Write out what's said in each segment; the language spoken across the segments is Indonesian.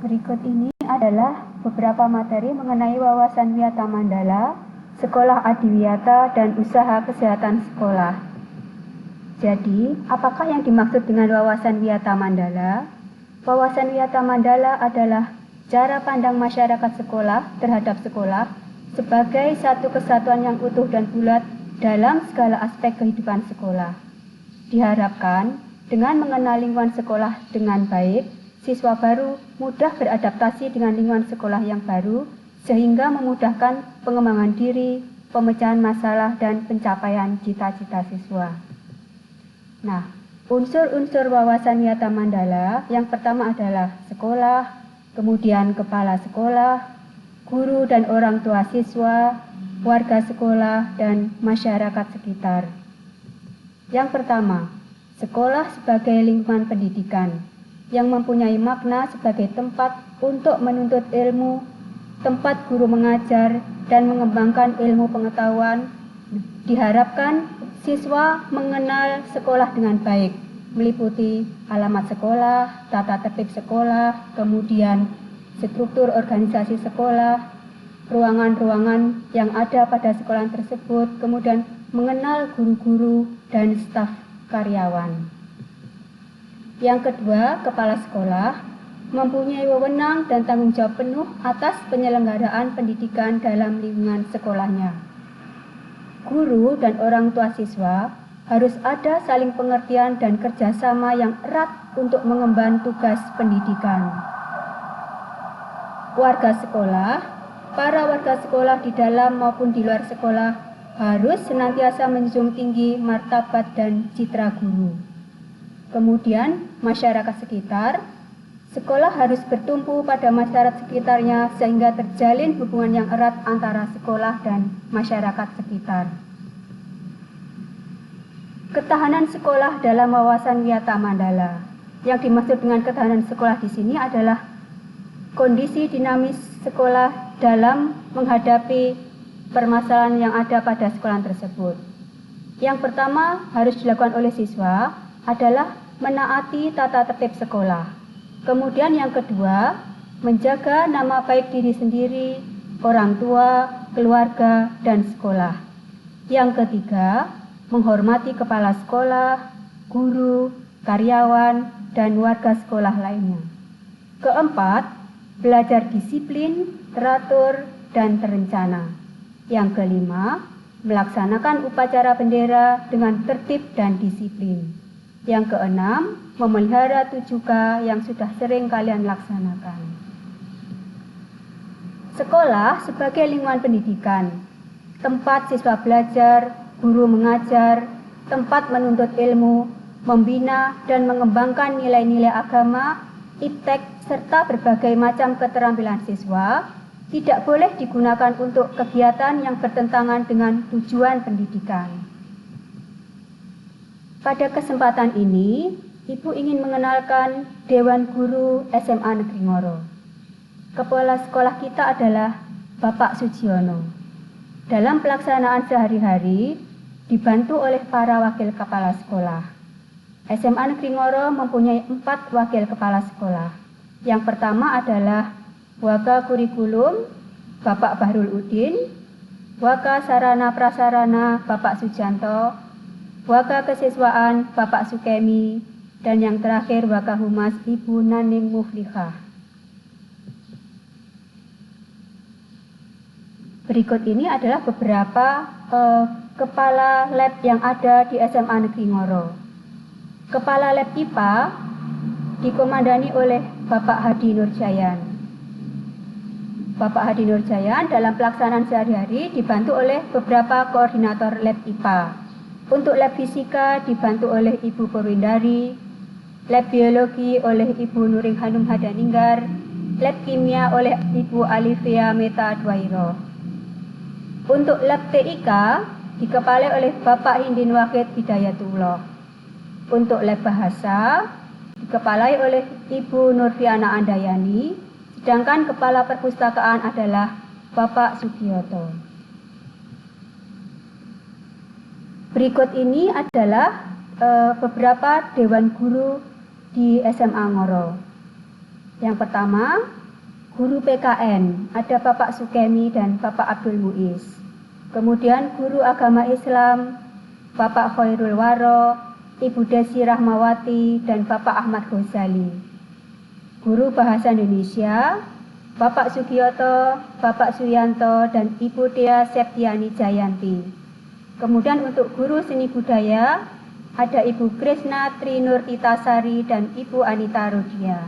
Berikut ini adalah beberapa materi mengenai wawasan Wiyata Mandala, sekolah adiwiyata, dan usaha kesehatan sekolah. Jadi, apakah yang dimaksud dengan wawasan Wiyata Mandala? Wawasan Wiyata Mandala adalah cara pandang masyarakat sekolah terhadap sekolah sebagai satu kesatuan yang utuh dan bulat dalam segala aspek kehidupan sekolah. Diharapkan, dengan mengenal lingkungan sekolah dengan baik, siswa baru mudah beradaptasi dengan lingkungan sekolah yang baru, sehingga memudahkan pengembangan diri, pemecahan masalah, dan pencapaian cita-cita siswa. Nah, unsur-unsur wawasan Wiyata Mandala yang pertama adalah sekolah, kemudian kepala sekolah, guru dan orang tua siswa, warga sekolah, dan masyarakat sekitar. Yang pertama, sekolah sebagai lingkungan pendidikan yang mempunyai makna sebagai tempat untuk menuntut ilmu, tempat guru mengajar dan mengembangkan ilmu pengetahuan. Diharapkan siswa mengenal sekolah dengan baik, meliputi alamat sekolah, tata tertib sekolah, kemudian struktur organisasi sekolah, ruangan-ruangan yang ada pada sekolah tersebut, kemudian mengenal guru-guru dan staf karyawan. Yang kedua, kepala sekolah mempunyai wewenang dan tanggung jawab penuh atas penyelenggaraan pendidikan dalam lingkungan sekolahnya. Guru dan orang tua siswa harus ada saling pengertian dan kerjasama yang erat untuk mengemban tugas pendidikan. Para warga sekolah di dalam maupun di luar sekolah harus senantiasa menjunjung tinggi martabat dan citra guru. Kemudian, masyarakat sekitar, sekolah harus bertumpu pada masyarakat sekitarnya sehingga terjalin hubungan yang erat antara sekolah dan masyarakat sekitar. Ketahanan sekolah dalam wawasan Wiyata Mandala. Yang dimaksud dengan ketahanan sekolah di sini adalah kondisi dinamis sekolah dalam menghadapi permasalahan yang ada pada sekolah tersebut. Yang pertama harus dilakukan oleh siswa adalah menaati tata tertib sekolah. Kemudian yang kedua, menjaga nama baik diri sendiri, orang tua, keluarga, dan sekolah. Yang ketiga, menghormati kepala sekolah, guru, karyawan, dan warga sekolah lainnya. Keempat, belajar disiplin, teratur, dan terencana. Yang kelima, melaksanakan upacara bendera dengan tertib dan disiplin. Yang keenam, memelihara 7K yang sudah sering kalian laksanakan. Sekolah sebagai lingkungan pendidikan, tempat siswa belajar, guru mengajar, tempat menuntut ilmu, membina dan mengembangkan nilai-nilai agama, iptek, serta berbagai macam keterampilan siswa, tidak boleh digunakan untuk kegiatan yang bertentangan dengan tujuan pendidikan. Pada kesempatan ini, Ibu ingin mengenalkan Dewan Guru SMA Negeri Ngoro. Kepala sekolah kita adalah Bapak Sujiono. Dalam pelaksanaan sehari-hari, dibantu oleh para wakil kepala sekolah. SMA Negeri Ngoro mempunyai 4 wakil kepala sekolah. Yang pertama adalah Waka Kurikulum, Bapak Bahrul Udin, Waka Sarana Prasarana, Bapak Sujanto, Waka Kesiswaan, Bapak Sukemi, dan yang terakhir Waka Humas, Ibu Naning Muflihah. Berikut ini adalah beberapa kepala lab yang ada di SMA Negeri Ngoro. Kepala lab IPA dikomandani oleh Bapak Hadi Nurjayan. Bapak Hadi Nurjayan dalam pelaksanaan sehari-hari dibantu oleh beberapa koordinator lab IPA. Untuk lab fisika dibantu oleh Ibu Purwindari, lab biologi oleh Ibu Nuring Hanum Hadaninggar, lab kimia oleh Ibu Alivia Meta Dwairo. Untuk lab TIK dikepalai oleh Bapak Hindin Wahid Hidayatullah. Untuk lab bahasa dikepalai oleh Ibu Nurfiana Andayani, sedangkan kepala perpustakaan adalah Bapak Sugiyoto. Berikut ini adalah beberapa dewan guru di SMA Ngoro. Yang pertama, guru PKN, ada Bapak Sukemi dan Bapak Abdul Muiz. Kemudian guru agama Islam, Bapak Khairul Waro, Ibu Desi Rahmawati, dan Bapak Ahmad Ghazali. Guru Bahasa Indonesia, Bapak Sugiyoto, Bapak Suyanto, dan Ibu Dea Septiani Jayanti. Kemudian untuk guru seni budaya, ada Ibu Krisna Trinur Titasari dan Ibu Anita Rodia.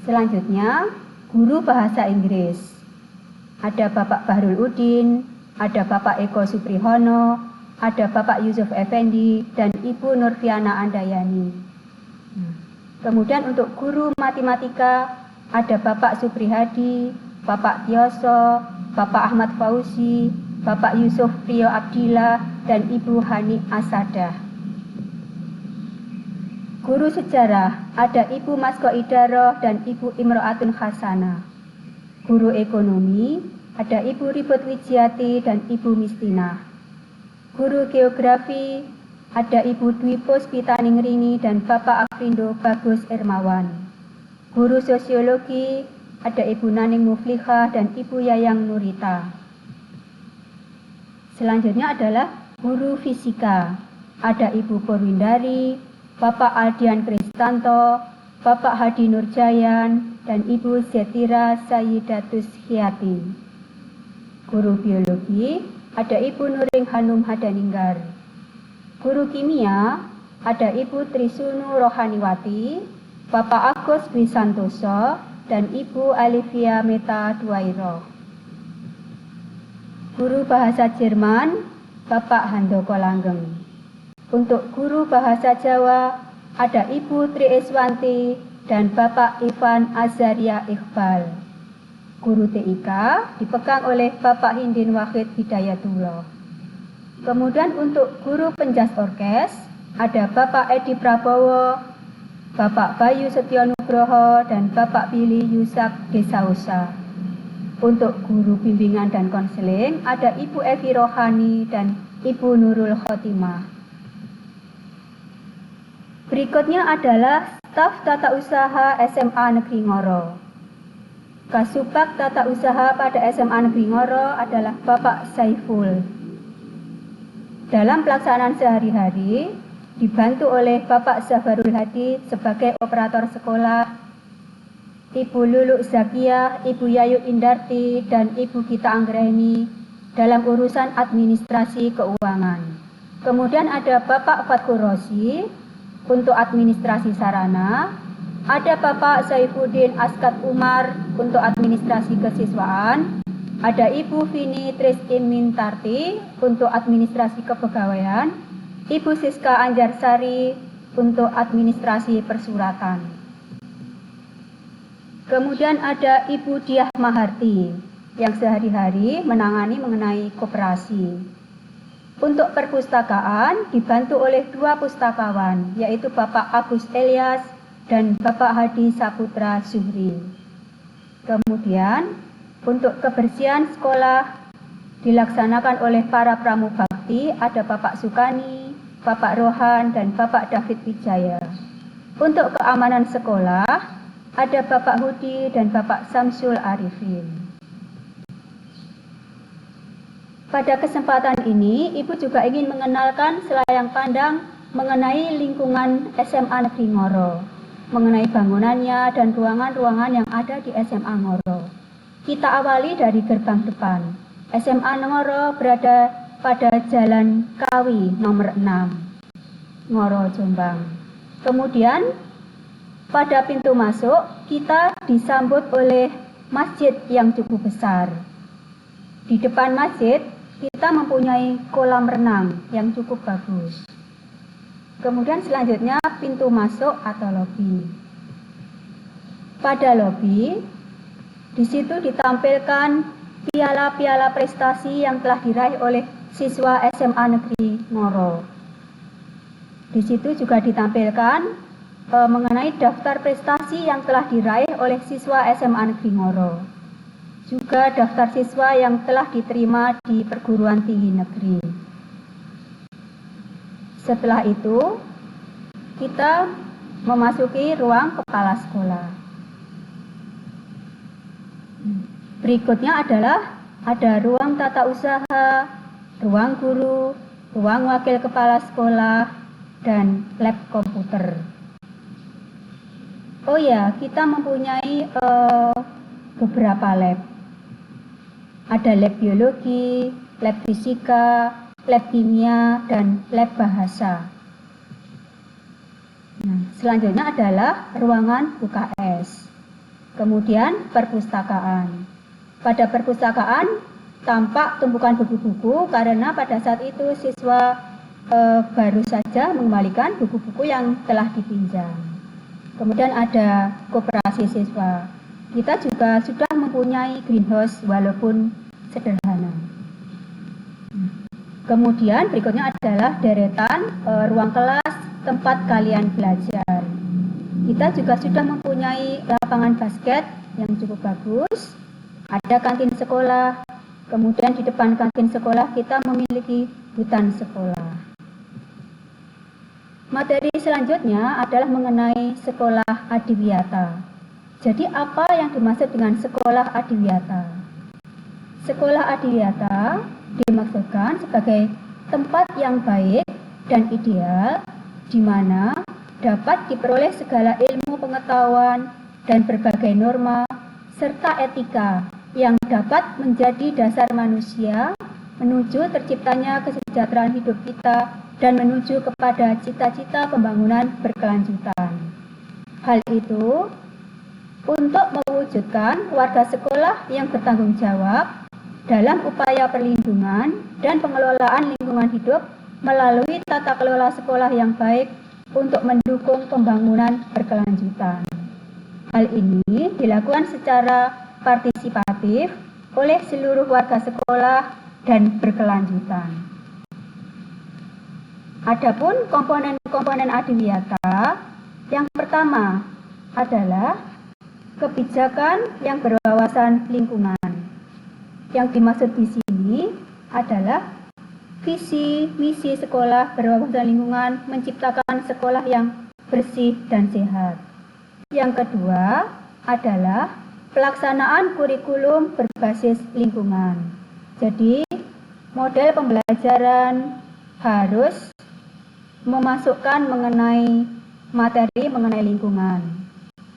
Selanjutnya, guru bahasa Inggris. Ada Bapak Bahrul Udin, ada Bapak Eko Suprihono, ada Bapak Yusuf Effendi, dan Ibu Nurfiana Andayani. Kemudian untuk guru matematika, ada Bapak Suprihadi, Bapak Tioso, Bapak Ahmad Fauzi, Bapak Yusuf Priyo Abdillah, dan Ibu Hani Asadah. Guru sejarah, ada Ibu Masko Idaroh dan Ibu Imro'atun Hasanah. Guru ekonomi, ada Ibu Ribut Wijiati dan Ibu Mistinah. Guru geografi, ada Ibu Dwi Puspita Ningrini dan Bapak Afrindo Bagus Ermawan. Guru sosiologi, ada Ibu Naning Muflihah dan Ibu Yayang Nurita. Selanjutnya adalah guru fisika. Ada Ibu Purwindari, Bapak Aldian Kristanto, Bapak Hadi Nurjayan, dan Ibu Zetira Sayyidatus Hiyati. Guru biologi, ada Ibu Nuring Hanum Hadaninggar. Guru kimia, ada Ibu Trisunu Rohaniwati, Bapak Agus Dwi Santoso, dan Ibu Alivia Meta Duairo. Guru bahasa Jerman, Bapak Handoko Langgeng. Untuk guru bahasa Jawa, ada Ibu Tri Iswanti dan Bapak Ivan Azaria Iqbal. Guru TIK dipegang oleh Bapak Hindin Wahid Hidayatullah. Kemudian untuk guru penjas orkes, ada Bapak Edi Prabowo, Bapak Bayu Setionugroho, dan Bapak Billy Yusak Desausa. Untuk guru bimbingan dan konseling, ada Ibu Evi Rohani dan Ibu Nurul Khotimah. Berikutnya adalah staf tata usaha SMA Negeri Ngoro. Kasubag tata usaha pada SMA Negeri Ngoro adalah Bapak Saiful. Dalam pelaksanaan sehari-hari, dibantu oleh Bapak Zafarul Hadi sebagai operator sekolah, Ibu Lulu Zakia, Ibu Yayu Indarti, dan Ibu Gita Anggreni dalam urusan administrasi keuangan. Kemudian ada Bapak Fatkur Rosi untuk administrasi sarana, ada Bapak Saifuddin Askat Umar untuk administrasi kesiswaan, ada Ibu Vini Triskin Mintarti untuk administrasi kepegawaian, Ibu Siska Anjarsari untuk administrasi persuratan. Kemudian ada Ibu Diah Maharti yang sehari-hari mengenai koperasi. Untuk perpustakaan dibantu oleh 2 pustakawan, yaitu Bapak Agus Elias dan Bapak Hadi Saputra Zuhri. Kemudian untuk kebersihan sekolah dilaksanakan oleh para pramubakti, ada Bapak Sukani, Bapak Rohan, dan Bapak David Wijaya. Untuk keamanan sekolah ada Bapak Hudi dan Bapak Samsul Arifin. Pada kesempatan ini, Ibu juga ingin mengenalkan selayang pandang mengenai lingkungan SMA Negeri Ngoro, mengenai bangunannya dan ruangan-ruangan yang ada di SMA Ngoro. Kita awali dari gerbang depan. SMA Ngoro berada pada Jalan Kawi nomor 6, Ngoro, Jombang. Kemudian pada pintu masuk, kita disambut oleh masjid yang cukup besar. Di depan masjid, kita mempunyai kolam renang yang cukup bagus. Kemudian selanjutnya pintu masuk atau lobi. Pada lobi, di situ ditampilkan piala-piala prestasi yang telah diraih oleh siswa SMA Negeri Ngoro. Di situ juga ditampilkan mengenai daftar prestasi yang telah diraih oleh siswa SMA Negeri Ngoro. Juga daftar siswa yang telah diterima di perguruan tinggi negeri. Setelah itu, kita memasuki ruang kepala sekolah. Berikutnya adalah ada ruang tata usaha, ruang guru, ruang wakil kepala sekolah, dan lab komputer. Oh ya, kita mempunyai beberapa lab. Ada lab biologi, lab fisika, lab kimia, dan lab bahasa. Nah, selanjutnya adalah ruangan UKS. Kemudian perpustakaan. Pada perpustakaan tampak tumpukan buku-buku karena pada saat itu siswa baru saja mengembalikan buku-buku yang telah dipinjam. Kemudian ada koperasi siswa. Kita juga sudah mempunyai greenhouse walaupun sederhana. Kemudian berikutnya adalah deretan ruang kelas tempat kalian belajar. Kita juga sudah mempunyai lapangan basket yang cukup bagus. Ada kantin sekolah. Kemudian di depan kantin sekolah kita memiliki hutan sekolah. Materi selanjutnya adalah mengenai sekolah adiwiyata. Jadi apa yang dimaksud dengan sekolah adiwiyata? Sekolah adiwiyata dimaksudkan sebagai tempat yang baik dan ideal di mana dapat diperoleh segala ilmu pengetahuan dan berbagai norma serta etika yang dapat menjadi dasar manusia menuju terciptanya kesejahteraan hidup kita dan menuju kepada cita-cita pembangunan berkelanjutan. Hal itu untuk mewujudkan warga sekolah yang bertanggung jawab dalam upaya perlindungan dan pengelolaan lingkungan hidup melalui tata kelola sekolah yang baik untuk mendukung pembangunan berkelanjutan. Hal ini dilakukan secara partisipatif oleh seluruh warga sekolah dan berkelanjutan. Adapun komponen-komponen adiwiyata, yang pertama adalah kebijakan yang berwawasan lingkungan. Yang dimaksud di sini adalah visi misi sekolah berwawasan lingkungan menciptakan sekolah yang bersih dan sehat. Yang kedua adalah pelaksanaan kurikulum berbasis lingkungan. Jadi, model pembelajaran harus memasukkan mengenai materi mengenai lingkungan.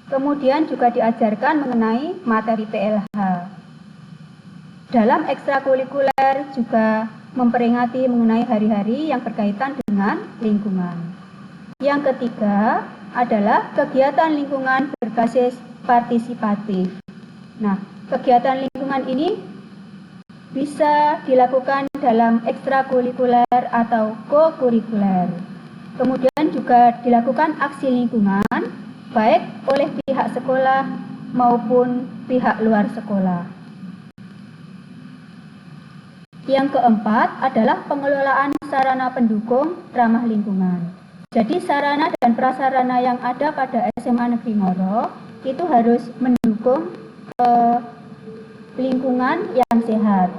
Kemudian juga diajarkan mengenai materi PLH. Dalam ekstrakurikuler juga memperingati mengenai hari-hari yang berkaitan dengan lingkungan. Yang ketiga adalah kegiatan lingkungan berbasis partisipatif. Nah, kegiatan lingkungan ini bisa dilakukan dalam ekstrakurikuler atau kokurikuler. Kemudian juga dilakukan aksi lingkungan baik oleh pihak sekolah maupun pihak luar sekolah. Yang keempat adalah pengelolaan sarana pendukung ramah lingkungan. Jadi sarana dan prasarana yang ada pada SMA Negeri Ngoro itu harus mendukung lingkungan yang sehat.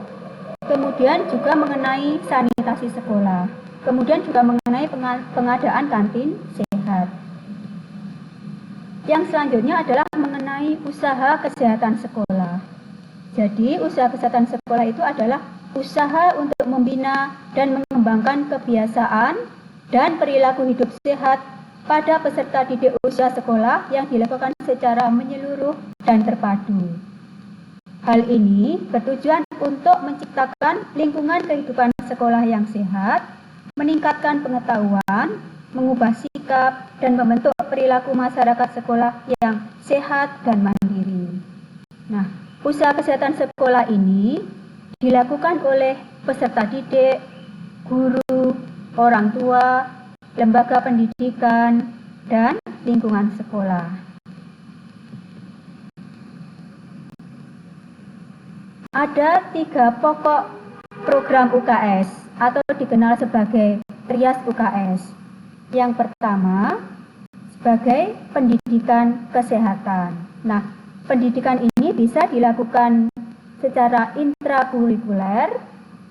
Kemudian juga mengenai sanitasi sekolah. Kemudian juga mengenai pengadaan kantin sehat. Yang selanjutnya adalah mengenai usaha kesehatan sekolah. Jadi usaha kesehatan sekolah itu adalah usaha untuk membina dan mengembangkan kebiasaan dan perilaku hidup sehat pada peserta didik usia sekolah yang dilakukan secara menyeluruh dan terpadu. Hal ini bertujuan untuk menciptakan lingkungan kehidupan sekolah yang sehat, meningkatkan pengetahuan, mengubah sikap, dan membentuk perilaku masyarakat sekolah yang sehat dan mandiri. Nah, usaha kesehatan sekolah ini dilakukan oleh peserta didik, guru, orang tua, lembaga pendidikan, dan lingkungan sekolah. Ada 3 pokok program UKS atau dikenal sebagai Trias UKS. Yang pertama, sebagai pendidikan kesehatan. Nah, pendidikan ini bisa dilakukan secara intrakurikuler,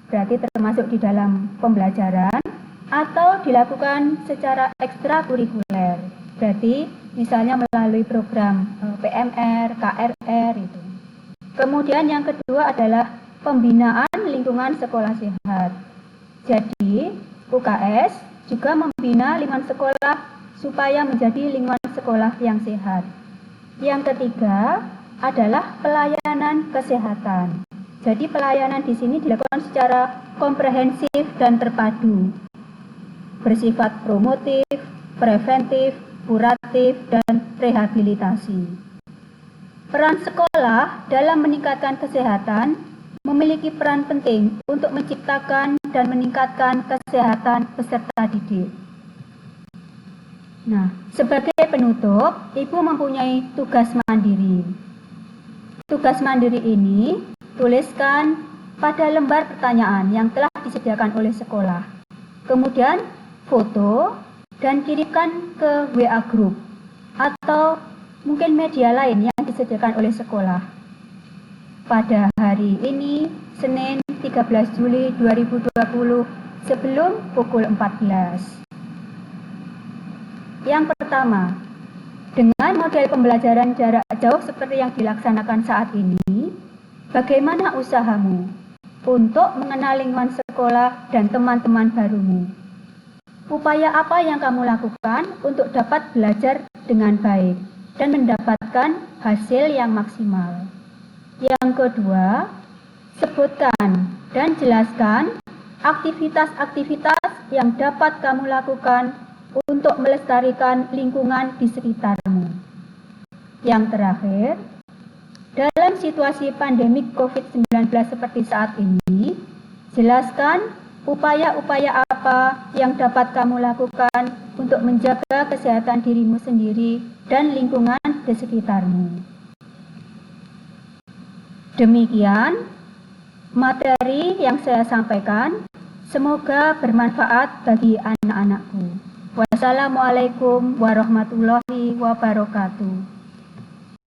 berarti termasuk di dalam pembelajaran, atau dilakukan secara ekstrakurikuler, Berarti misalnya melalui program PMR, KRR itu. Kemudian yang kedua adalah pembinaan lingkungan sekolah sehat. Jadi UKS juga membina lingkungan sekolah supaya menjadi lingkungan sekolah yang sehat. Yang ketiga adalah pelayanan kesehatan. Jadi pelayanan di sini dilakukan secara komprehensif dan terpadu, bersifat promotif, preventif, kuratif, dan rehabilitasi. Peran sekolah dalam meningkatkan kesehatan memiliki peran penting untuk menciptakan dan meningkatkan kesehatan peserta didik. Nah, sebagai penutup, Ibu mempunyai tugas mandiri. Tugas mandiri ini tuliskan pada lembar pertanyaan yang telah disediakan oleh sekolah. Kemudian foto dan kirimkan ke WA Group atau mungkin media lain yang disediakan oleh sekolah. Pada hari ini, Senin 13 Juli 2020, sebelum pukul 14. Yang pertama, dengan model pembelajaran jarak jauh seperti yang dilaksanakan saat ini, bagaimana usahamu untuk mengenal lingkungan sekolah dan teman-teman barumu? Upaya apa yang kamu lakukan untuk dapat belajar dengan baik dan mendapatkan hasil yang maksimal? Yang kedua, sebutkan dan jelaskan aktivitas-aktivitas yang dapat kamu lakukan untuk melestarikan lingkungan di sekitarmu. Yang terakhir, dalam situasi pandemik COVID-19 seperti saat ini, jelaskan upaya-upaya apa yang dapat kamu lakukan untuk menjaga kesehatan dirimu sendiri dan lingkungan di sekitarmu. Demikian materi yang saya sampaikan, semoga bermanfaat bagi anak-anakku. Wassalamualaikum warahmatullahi wabarakatuh.